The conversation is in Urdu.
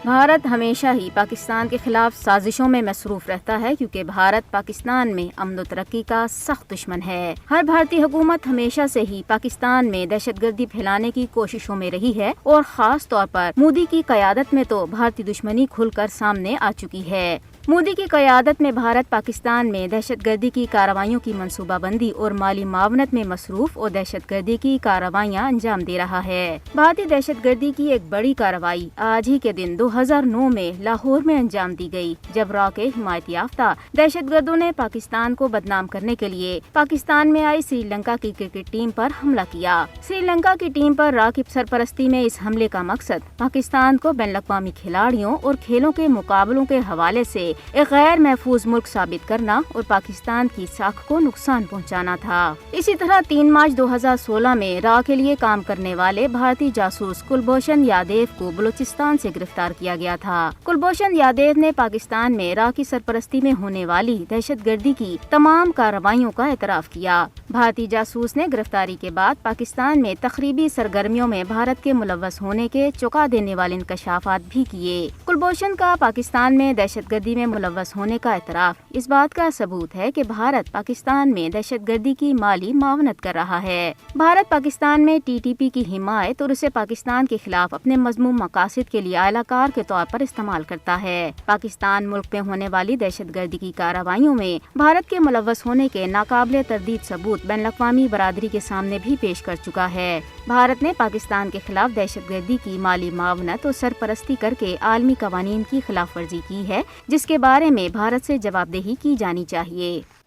بھارت ہمیشہ ہی پاکستان کے خلاف سازشوں میں مصروف رہتا ہے کیونکہ بھارت پاکستان میں امن و ترقی کا سخت دشمن ہے۔ ہر بھارتی حکومت ہمیشہ سے ہی پاکستان میں دہشت گردی پھیلانے کی کوششوں میں رہی ہے اور خاص طور پر مودی کی قیادت میں تو بھارتی دشمنی کھل کر سامنے آ چکی ہے۔ مودی کی قیادت میں بھارت پاکستان میں دہشت گردی کی کارروائیوں کی منصوبہ بندی اور مالی معاونت میں مصروف اور دہشت گردی کی کارروائیاں انجام دے رہا ہے۔ بھارتی دہشت گردی کی ایک بڑی کارروائی آج ہی کے دن 2009 میں لاہور میں انجام دی گئی، جب را کے حمایت یافتہ دہشت گردوں نے پاکستان کو بدنام کرنے کے لیے پاکستان میں آئی سری لنکا کی کرکٹ ٹیم پر حملہ کیا۔ سری لنکا کی ٹیم پر را کی سرپرستی میں اس حملے کا مقصد پاکستان کو بین الاقوامی کھلاڑیوں اور کھیلوں کے مقابلوں کے حوالے سے ایک غیر محفوظ ملک ثابت کرنا اور پاکستان کی ساکھ کو نقصان پہنچانا تھا۔ اسی طرح 3 مارچ 2016 میں را کے لیے کام کرنے والے بھارتی جاسوس کلبھوشن یادیو کو بلوچستان سے گرفتار کیا گیا تھا۔ کلبھوشن یادیو نے پاکستان میں را کی سرپرستی میں ہونے والی دہشت گردی کی تمام کارروائیوں کا اعتراف کیا۔ بھارتی جاسوس نے گرفتاری کے بعد پاکستان میں تخریبی سرگرمیوں میں بھارت کے ملوث ہونے کے چونکا دینے والے انکشافات بھی کیے۔ کلبھوشن کا پاکستان میں دہشت گردی میں ملوث ہونے کا اعتراف اس بات کا ثبوت ہے کہ بھارت پاکستان میں دہشت گردی کی مالی معاونت کر رہا ہے۔ بھارت پاکستان میں TTP کی حمایت اور اسے پاکستان کے خلاف اپنے مذموم مقاصد کے لیے اعلی کار کے طور پر استعمال کرتا ہے۔ پاکستان ملک میں ہونے والی دہشت گردی کی کارروائیوں میں بھارت کے ملوث ہونے کے ناقابل تردید ثبوت بین الاقوامی برادری کے سامنے بھی پیش کر چکا ہے۔ بھارت نے پاکستان کے خلاف دہشت گردی کی مالی معاونت اور سرپرستی کر کے عالمی قوانین کی خلاف ورزی کی ہے، جس کے بارے میں بھارت سے جواب دہی کی جانی چاہیے۔